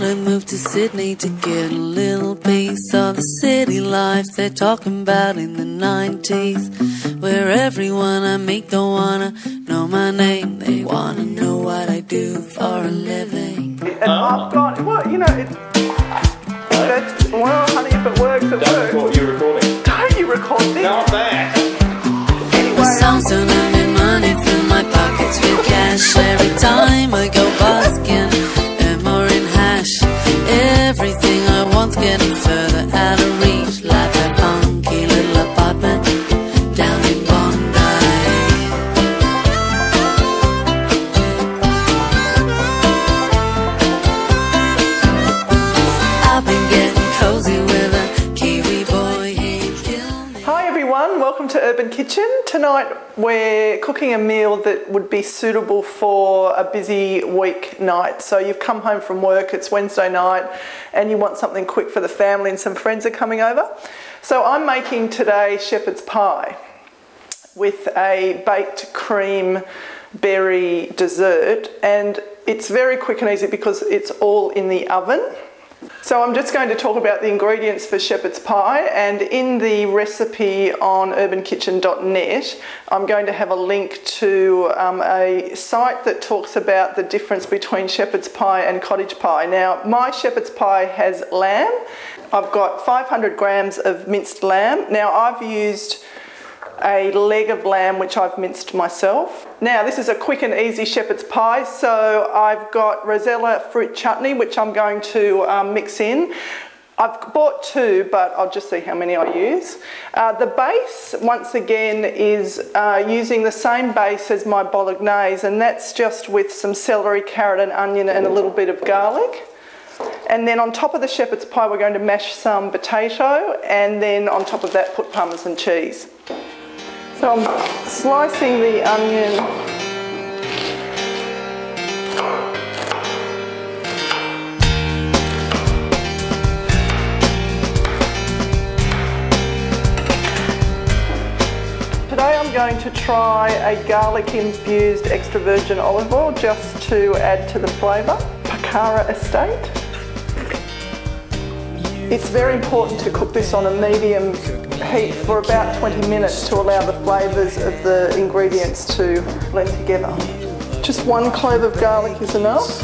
thought I'd move to Sydney to get a little piece of the city life they're talking about in the 90s, where everyone I meet don't wanna know my name, they wanna know what I do for a living. And I've got, well, you know, that's, well, honey, if it works, it works. That's what you're recording. Don't you record this? Not bad. Anyway, Songs don't earn me money, fill my pockets with cash. Every time I go busking, they're more in hash. Everything I want's getting further out of reach, like a funky little apartment down in Bondi. I've been getting cozy with a Kiwi boy, he'd kill me. hi everyone, welcome to Urban Kitchen. Tonight we're cooking a meal that would be suitable for a busy weeknight. So you've come home from work, it's Wednesday night, and you want something quick for the family and some friends are coming over. So I'm making today shepherd's pie with a baked cream berry dessert, and it's very quick and easy because it's all in the oven. So I'm just going to talk about the ingredients for shepherd's pie, and in the recipe on urbankitchen.net I'm going to have a link to a site that talks about the difference between shepherd's pie and cottage pie. Now my shepherd's pie has lamb. I've got 500 grams of minced lamb. Now I've used a leg of lamb which I've minced myself. Now this is a quick and easy shepherd's pie, so I've got Rosella fruit chutney which I'm going to mix in. I've bought two, but I'll just see how many I use. The base, once again, is using the same base as my bolognese, and that's just with some celery, carrot and onion and a little bit of garlic. And then on top of the shepherd's pie we're going to mash some potato, and then on top of that put parmesan cheese. So I'm slicing the onion. Today I'm going to try a garlic infused extra virgin olive oil just to add to the flavour. Pacara Estate. It's very important to cook this on a medium heat for about 20 minutes to allow the flavours of the ingredients to blend together. Just 1 clove of garlic is enough.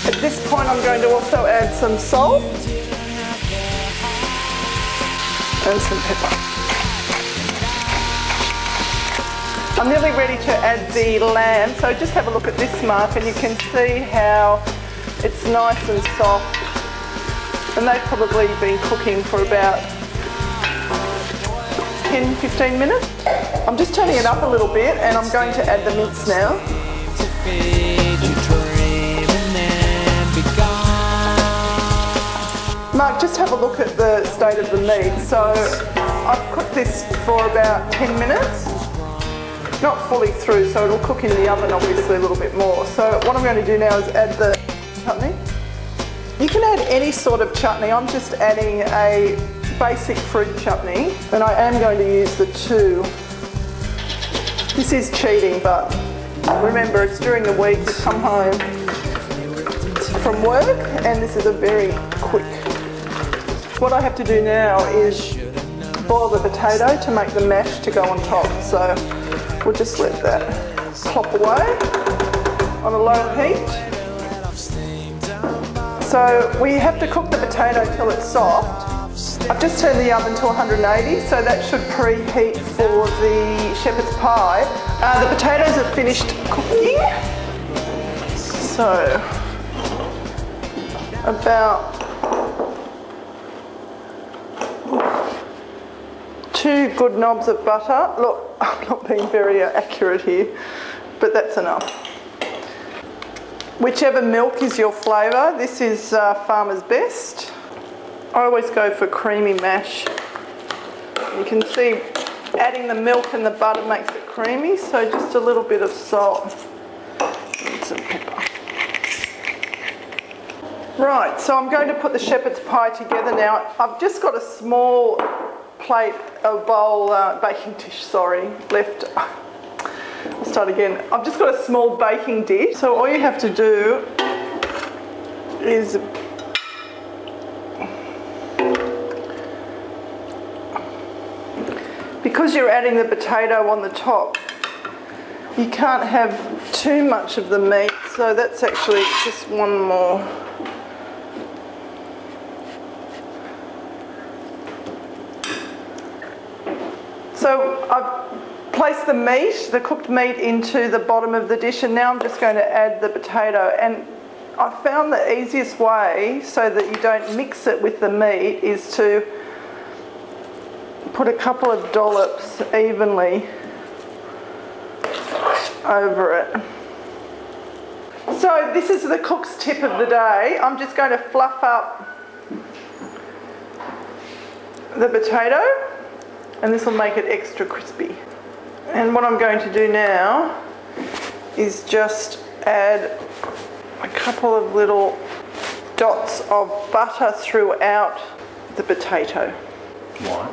At this point I'm going to also add some salt and some pepper. I'm nearly ready to add the lamb, so just have a look at this mark and you can see how it's nice and soft, and they've probably been cooking for about 10-15 minutes. I'm just turning it up a little bit and I'm going to add the mince now. Mark, just have a look at the state of the meat. So I've cooked this for about 10 minutes. Not fully through, so it'll cook in the oven obviously a little bit more. So what I'm going to do now is add the chutney. You can add any sort of chutney. I'm just adding a basic fruit chutney, and I am going to use the two. This is cheating, but remember it's during the week, you come home from work and this is a very quick. What I have to do now is boil the potato to make the mash to go on top. So we'll just let that plop away on a low heat. So we have to cook the potato till it's soft. I've just turned the oven to 180, so that should preheat for the shepherd's pie. The potatoes are finished cooking. So about 2 good knobs of butter. Look, I'm not being very accurate here, but that's enough. Whichever milk is your flavour, this is Farmer's Best. I always go for creamy mash. You can see adding the milk and the butter makes it creamy, so just a little bit of salt and some pepper. Right, so I'm going to put the shepherd's pie together now. I've just got a small baking dish, sorry, left. I'll start again. I've just got a small baking dish. So all you have to do is because you're adding the potato on the top, you can't have too much of the meat, so that's actually just one more. So I've placed the meat, the cooked meat, into the bottom of the dish, and now I'm just going to add the potato. And I found the easiest way so that you don't mix it with the meat is to put a couple of dollops evenly over it. So this is the cook's tip of the day. I'm just going to fluff up the potato, and this will make it extra crispy. And what I'm going to do now is just add a couple of little dots of butter throughout the potato. Why?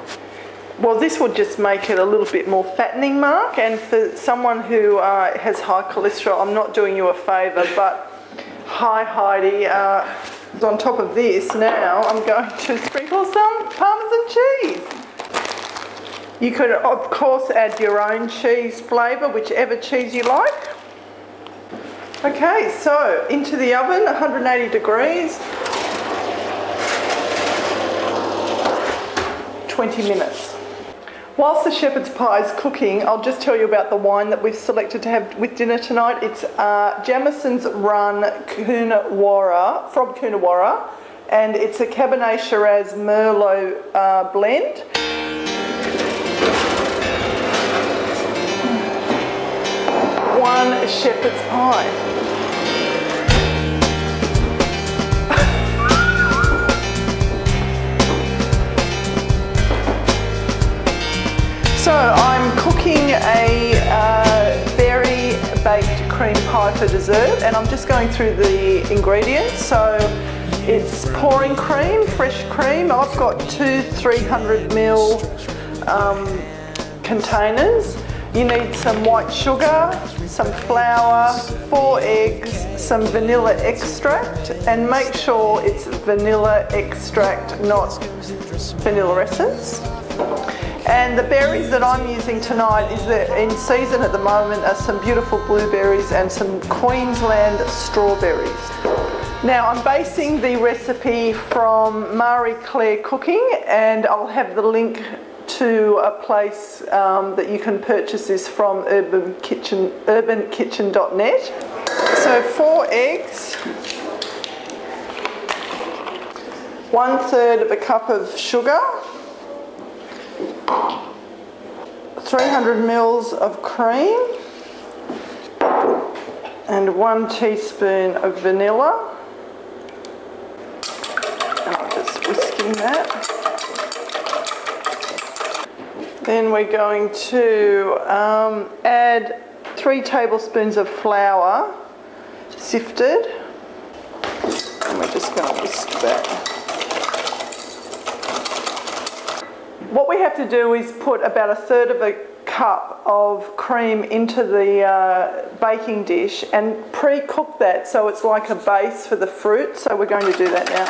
Well, this will just make it a little bit more fattening, Mark, and for someone who has high cholesterol, I'm not doing you a favour, but hi Heidi, on top of this now I'm going to sprinkle some Parmesan cheese. You could of course add your own cheese flavour, whichever cheese you like. Okay, so into the oven, 180 degrees, 20 minutes. Whilst the shepherd's pie is cooking, I'll just tell you about the wine that we've selected to have with dinner tonight. It's Jamison's Run Coonawarra, from Coonawarra, and it's a Cabernet Shiraz Merlot blend. One shepherd's pie. So I'm cooking a berry baked cream pie for dessert, and I'm just going through the ingredients. So it's pouring cream, fresh cream. I've got two 300ml containers. You need some white sugar, some flour, 4 eggs, some vanilla extract, and make sure it's vanilla extract, not vanilla essence. And the berries that I'm using tonight is that in season at the moment are some beautiful blueberries and some Queensland strawberries. Now I'm basing the recipe from Marie Claire Cooking, and I'll have the link to a place that you can purchase this from urbankitchen.net. So 4 eggs, 1/3 of a cup of sugar, 300 ml of cream, and 1 teaspoon of vanilla. And I'm just whisking that. Then we're going to add 3 tablespoons of flour, sifted, and we're just going to whisk that. What we have to do is put about 1/3 of a cup of cream into the baking dish and pre-cook that so it's like a base for the fruit. So we're going to do that now.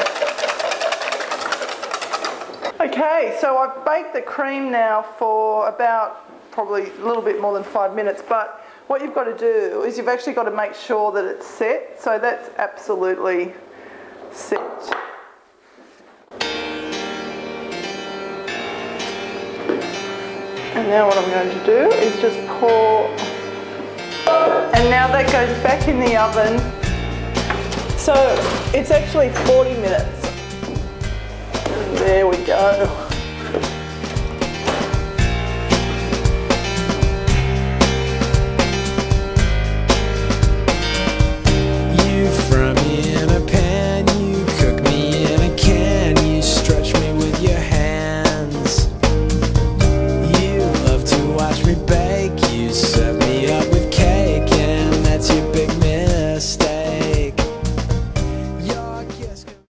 Okay, so I've baked the cream now for about probably a little bit more than 5 minutes, but what you've got to do is you've actually got to make sure that it's set. So that's absolutely set. And now what I'm going to do is just pour, and now that goes back in the oven. So it's actually 40 minutes. And there we go.